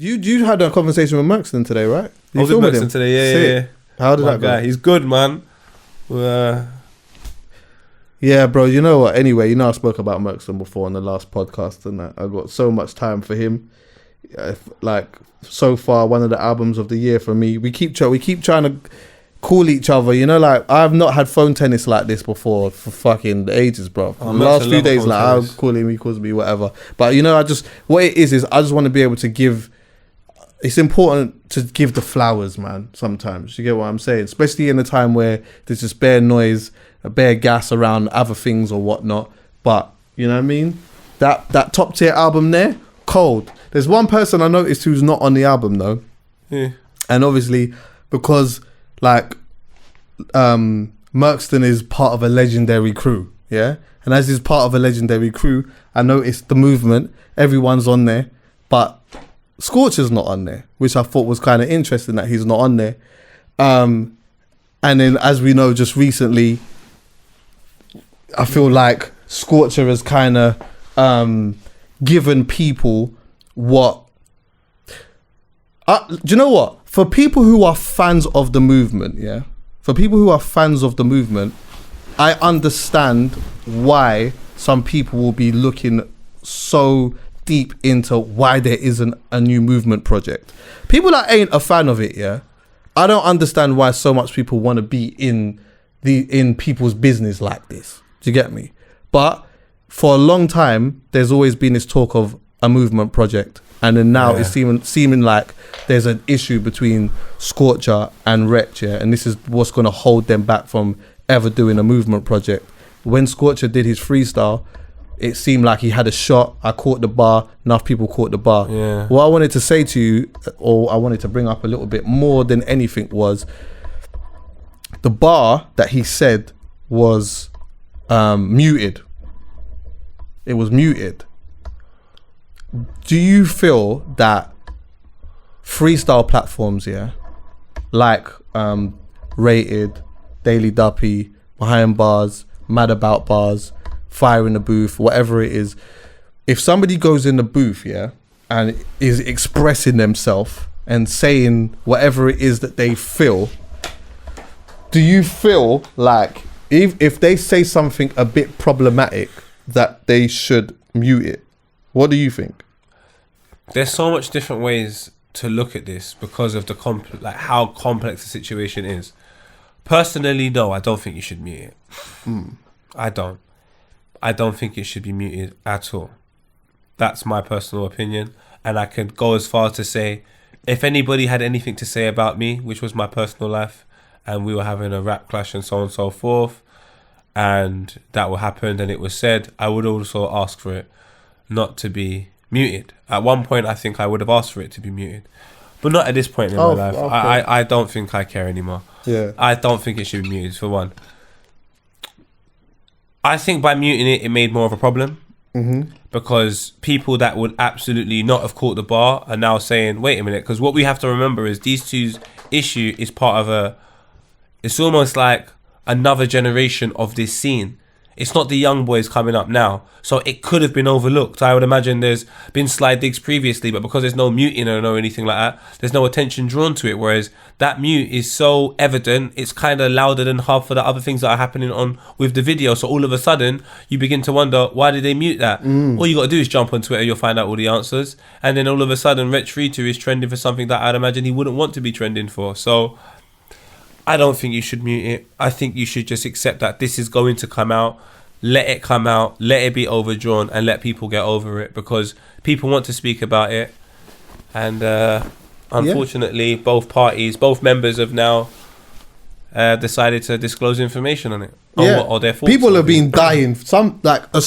You had a conversation with Merkston today, right? I was with Merkston today, yeah. How did that go? He's good, man. Yeah, bro, you know what? Anyway, I spoke about Merkston before on the last podcast and that. I got so much time for him. So far, one of the albums of the year for me. We keep trying to call each other, I've not had phone tennis like this before for fucking ages, bro. The last few days, I'm calling him, he calls me, whatever. But what it is I just want to be able to give. It's important to give the flowers, man. Sometimes you get what I'm saying, especially in a time where there's just bare noise, bare gas around other things or whatnot. But you know what I mean? That top tier album there, cold. There's one person I noticed who's not on the album though, and obviously because Merkston is part of a legendary crew, yeah. And as he's part of a legendary crew, I noticed the movement. Everyone's on there, but Scorcher's not on there, which I thought was kind of interesting that he's not on there. And then, as we know, just recently, I feel like Scorcher has kind of given people what. Do you know what? For people who are fans of the movement, yeah. For people who are fans of the movement, I understand why some people will be looking so deep into why there isn't a new movement project. People that ain't a fan of it, yeah, I don't understand why so much people want to be in people's business like this. Do you get me? But for a long time, there's always been this talk of a movement project, and then now it's seeming like there's an issue between Scorcher and Wretch, yeah, and this is what's going to hold them back from ever doing a movement project. When Scorcher did his freestyle, it seemed like he had a shot. I caught the bar. Enough people caught the bar. Yeah. What I wanted to say to you, or I wanted to bring up a little bit more than anything, was the bar that he said was muted. It was muted. Do you feel that freestyle platforms, yeah, like Rated, Daily Duppy, Behind Bars, Mad About Bars, Fire in the Booth, whatever it is, if somebody goes in the booth, yeah, and is expressing themselves and saying whatever it is that they feel, do you feel like if they say something a bit problematic that they should mute it? What do you think? There's so much different ways to look at this because of the how complex the situation is. Personally, no, I don't think you should mute it. I don't think it should be muted at all. That's my personal opinion. And I could go as far to say, if anybody had anything to say about me, which was my personal life, and we were having a rap clash and so on and so forth, and that will happen and it was said, I would also ask for it not to be muted. At one point, I think I would have asked for it to be muted. But not at this point in my life. Okay. I don't think I care anymore. Yeah. I don't think it should be muted, for one. I think by muting it, it made more of a problem. Mm-hmm. Because people that would absolutely not have caught the bar are now saying, wait a minute, because what we have to remember is these two's issue is part of it's almost like another generation of this scene. It's not the young boys coming up now. So it could have been overlooked. I would imagine there's been slide digs previously, but because there's no muting or anything like that, there's no attention drawn to it. Whereas that mute is so evident, it's kind of louder than half of the other things that are happening on with the video. So all of a sudden, you begin to wonder, why did they mute that? All you got to do is jump on Twitter, you'll find out all the answers. And then all of a sudden, Wretch 32 is trending for something that I'd imagine he wouldn't want to be trending for. So I don't think you should mute it. I think you should just accept that this is going to come out. Let it come out, let it be overdrawn, and let people get over it, because people want to speak about it. And unfortunately, both members have now decided to disclose information on it. Or their thoughts. People have been dying. Some, like a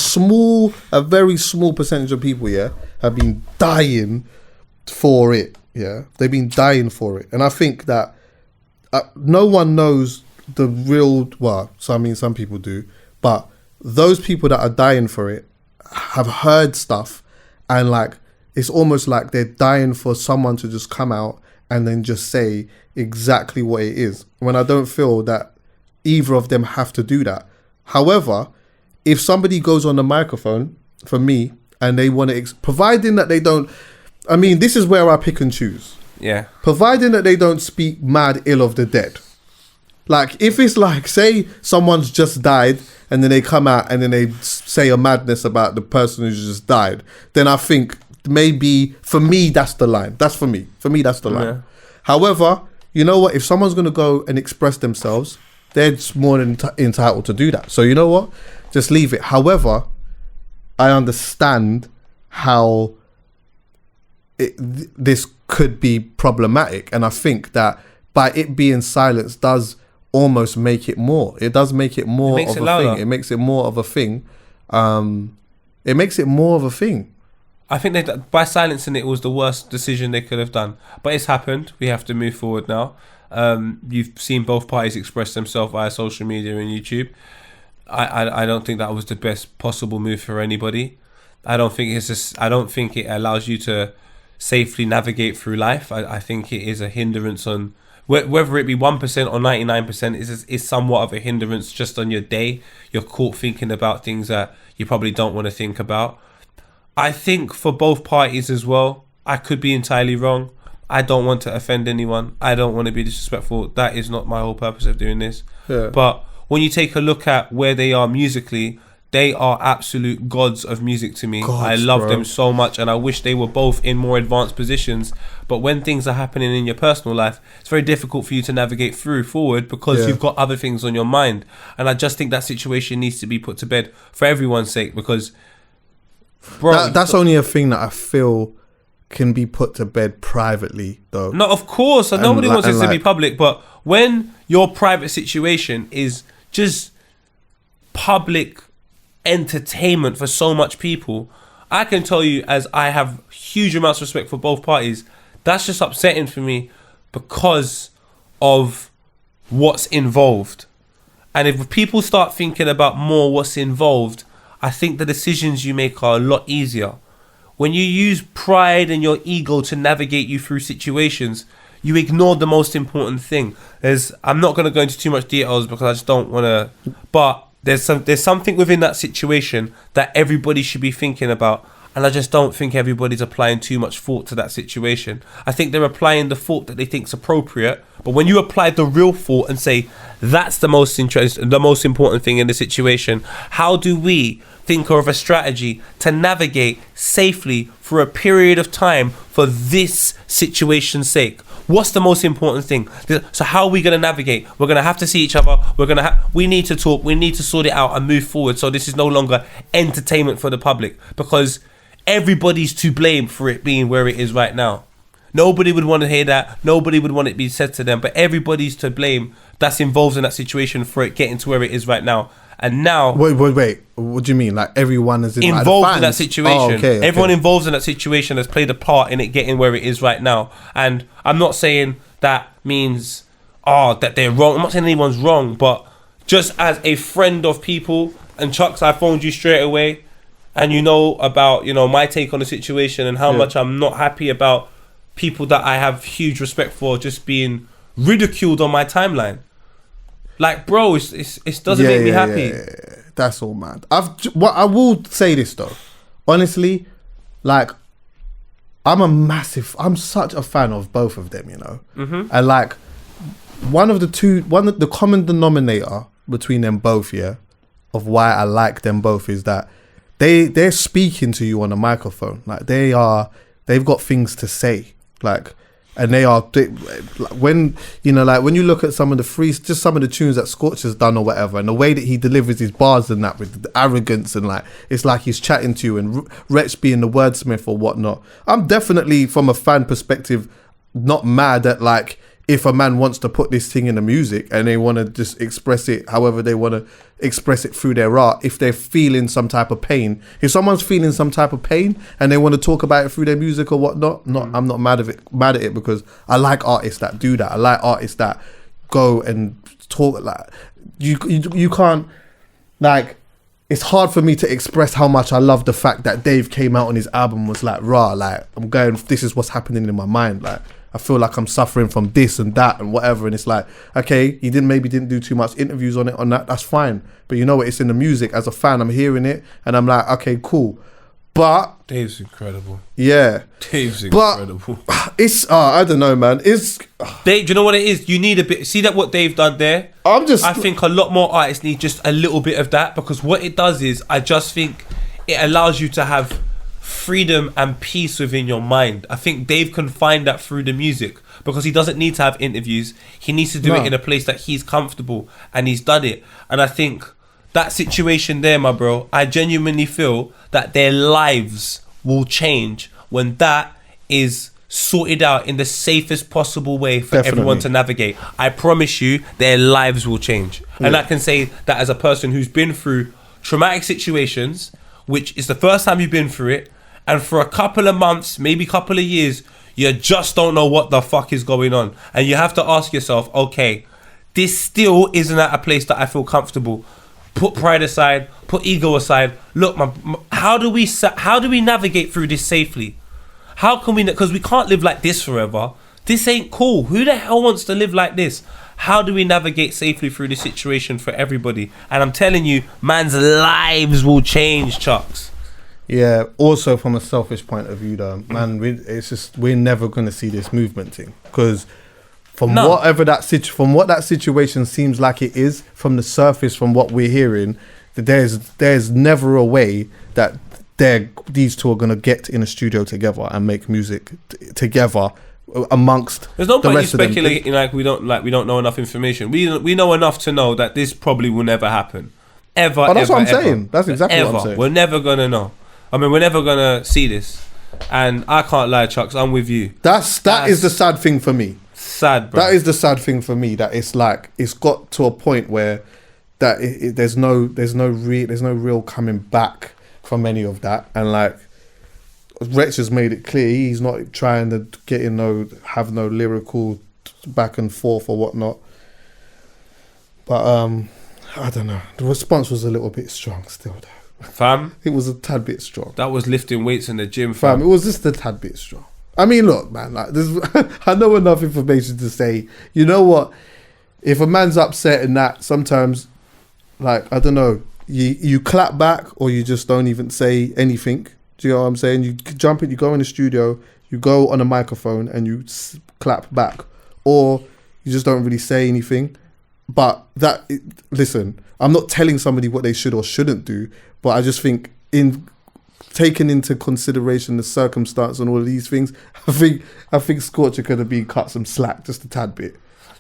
very small percentage of people, have been dying for it. Yeah, they've been dying for it, and I think that no one knows the real. Well, so I mean, some people do, but those people that are dying for it have heard stuff, and like it's almost like they're dying for someone to just come out and then just say exactly what it is, when I don't feel that either of them have to do that. However, if somebody goes on the microphone, for me, and they want to, providing that they don't I mean, this is where I pick and choose. Yeah. Providing that they don't speak mad ill of the dead. Like, if it's like, say someone's just died and then they come out and then they say a madness about the person who's just died, then I think maybe, for me, that's the line. That's for me. For me, that's the line. Yeah. However, you know what? If someone's going to go and express themselves, they're just more than entitled to do that. So you know what? Just leave it. However, I understand how this could be problematic, and I think that by it being silenced does almost make it more. It does make it more of a thing. It makes it more of a thing. It makes it more of a thing. I think that by silencing it was the worst decision they could have done. But it's happened. We have to move forward now. You've seen both parties express themselves via social media and YouTube. I don't think that was the best possible move for anybody. I don't think it allows you to safely navigate through life. I think it is a hindrance on whether it be 1% or 99% is somewhat of a hindrance just on your day. You're caught thinking about things that you probably don't want to think about. I think for both parties as well, I could be entirely wrong. I don't want to offend anyone. I don't want to be disrespectful. That is not my whole purpose of doing this. Yeah. But when you take a look at where they are musically, they are absolute gods of music to me. I love them so much, and I wish they were both in more advanced positions. But when things are happening in your personal life, it's very difficult for you to navigate forward because you've got other things on your mind. And I just think that situation needs to be put to bed for everyone's sake, because that's only a thing that I feel can be put to bed privately, though. No, of course. Nobody wants it to be public, but when your private situation is just public entertainment for so much people, I can tell you, as I have huge amounts of respect for both parties, that's just upsetting for me because of what's involved. And if people start thinking about more what's involved, I think the decisions you make are a lot easier. When you use pride and your ego to navigate you through situations, you ignore the most important thing. I'm not going to go into too much details because I just don't want to, but there's something within that situation that everybody should be thinking about, and I just don't think everybody's applying too much thought to that situation. I think they're applying the thought that they think's appropriate, but when you apply the real thought and say that's the most important thing in the situation, how do we think of a strategy to navigate safely for a period of time for this situation's sake? What's the most important thing? So how are we going to navigate? We're going to have to see each other. We need to talk. We need to sort it out and move forward. So this is no longer entertainment for the public, because everybody's to blame for it being where it is right now. Nobody would want to hear that. Nobody would want it to be said to them, but everybody's to blame that's involved in that situation for it getting to where it is right now. And now, wait. What do you mean? Like everyone is involved in that situation? Oh, okay. Everyone involved in that situation has played a part in it getting where it is right now. And I'm not saying that means that they're wrong. I'm not saying anyone's wrong, but just as a friend of people, and Chucks, I phoned you straight away, and you know about my take on the situation and how much I'm not happy about people that I have huge respect for just being ridiculed on my timeline. Like, bro, it doesn't make me happy. Yeah. That's all, man. I will say this though, honestly, like I'm such a fan of both of them, Mm-hmm. and like one of the common denominator between them both, of why I like them both is that they're speaking to you on a microphone, like they've got things to say, like. And when you look at some of the tunes that Scorcher's done or whatever, and the way that he delivers his bars and that with the arrogance and like it's like he's chatting to you, and Wretch being the wordsmith or whatnot, I'm definitely from a fan perspective not mad at like if a man wants to put this thing in the music and they want to just express it however they want to express it through their art. If they're feeling some type of pain, if someone's feeling some type of pain and they want to talk about it through their music or whatnot, I'm not mad at it because I like artists that do that. I like artists that go and talk like you can't, like, it's hard for me to express how much I love the fact that Dave came out on his album and was like, like I'm going, this is what's happening in my mind, like I feel like I'm suffering from this and that and whatever. And it's like, okay, he didn't do too much interviews on that. That's fine. But you know what? It's in the music. As a fan, I'm hearing it and I'm like, okay, cool. But Dave's incredible. yeah, Dave's incredible. It's I don't know, man. It's Dave, do you know what it is? You need a bit. See that what Dave done there? I think a lot more artists need just a little bit of that, because what it does is, I just think it allows you to have freedom and peace within your mind. I think Dave can find that through the music, because he doesn't need to have interviews. He needs to do it in a place that he's comfortable, and he's done it. And I think that situation there, my bro, I genuinely feel that their lives will change when that is sorted out in the safest possible way for everyone to navigate. I promise you, their lives will change. And I can say that as a person who's been through traumatic situations, which is the first time you've been through it, and for a couple of months, maybe couple of years, you just don't know what the fuck is going on. And you have to ask yourself, okay, this still isn't at a place that I feel comfortable. Put pride aside, put ego aside. Look, how do we navigate through this safely? How can we? Because we can't live like this forever. This ain't cool. Who the hell wants to live like this? How do we navigate safely through this situation for everybody? And I'm telling you, man's lives will change, Chucks. Yeah. Also, from a selfish point of view, though, man, we're never going to see this movement thing, because from what that situation seems like it is, from the surface, from what we're hearing, that there's never a way that these two are going to get in a studio together and make music together amongst there's no the point in rest of them. speculating like we don't know enough information. We know enough to know that this probably will never happen ever. But that's what I'm saying. That's exactly what I'm saying. We're never gonna know. I mean, we're never gonna see this. And I can't lie, Chucks, I'm with you. That is the sad thing for me. Sad, bro. That is the sad thing for me, that it's like it's got to a point where that there's no real coming back from any of that. And like Wretch has made it clear he's not trying to have no lyrical back and forth or whatnot. But I don't know. The response was a little bit strong still, though. Fam, it was a tad bit strong. That was lifting weights in the gym, fam. It was just a tad bit strong. I mean, look, man. Like, I know enough information to say, you know what? If a man's upset and that, sometimes, like, I don't know, you clap back or you just don't even say anything. Do you know what I'm saying? You jump in, you go in the studio, you go on a microphone and you clap back, or you just don't really say anything. But listen, I'm not telling somebody what they should or shouldn't do, but I just think taking into consideration the circumstance and all of these things, I think Scorcher could have been cut some slack just a tad bit.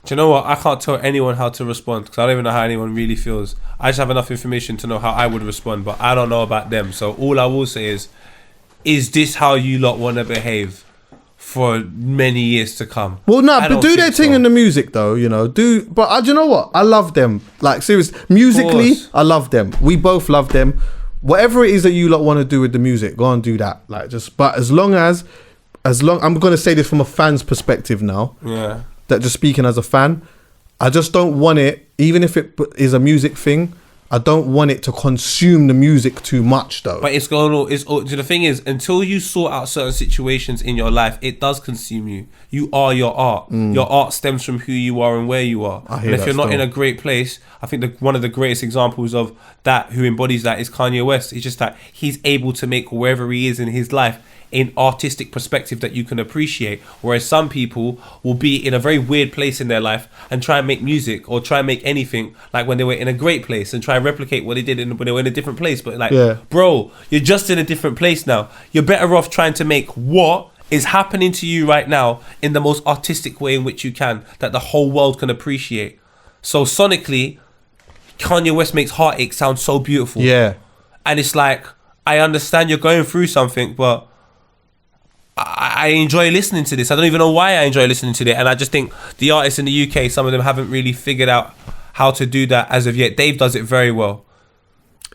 Do you know what? I can't tell anyone how to respond, because I don't even know how anyone really feels. I just have enough information to know how I would respond, but I don't know about them. So all I will say is this how you lot want to behave for many years to come? Well, no, but do their thing in the music, though, you know. Do you know what? I love them. Like, seriously, musically, I love them. We both love them. Whatever it is that you lot want to do with the music, go and do that. Like, but as long I'm going to say this from a fan's perspective now. Yeah. That just speaking as a fan, I just don't want it, even if it is a music thing, I don't want it to consume the music too much, though. But the thing is, until you sort out certain situations in your life, it does consume you. You are your art. Your art stems from who you are and where you are. And if you're not in a great place, I think one of the greatest examples of that, who embodies that, is Kanye West. It's just that he's able to make wherever he is in his life an artistic perspective that you can appreciate, whereas some people will be in a very weird place in their life and try and make music or try and make anything like when they were in a great place and try and replicate what they did when they were in a different place. But bro, you're just in a different place now. You're better off trying to make what is happening to you right now in the most artistic way in which you can, that the whole world can appreciate. So sonically, Kanye West makes Heartache sound so beautiful. Yeah. And it's like, I understand you're going through something, but I enjoy listening to this. I don't even know why I enjoy listening to it. And I just think the artists in the UK, some of them haven't really figured out how to do that as of yet. Dave does it very well.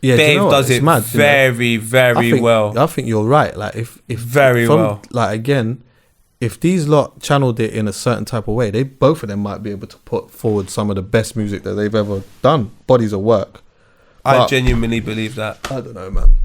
Yeah, Dave does it very well. I think you're right. Like if well. Like again, if these lot channeled it in a certain type of way, both of them might be able to put forward some of the best music that they've ever done. Bodies of work. I genuinely believe that. I don't know, man.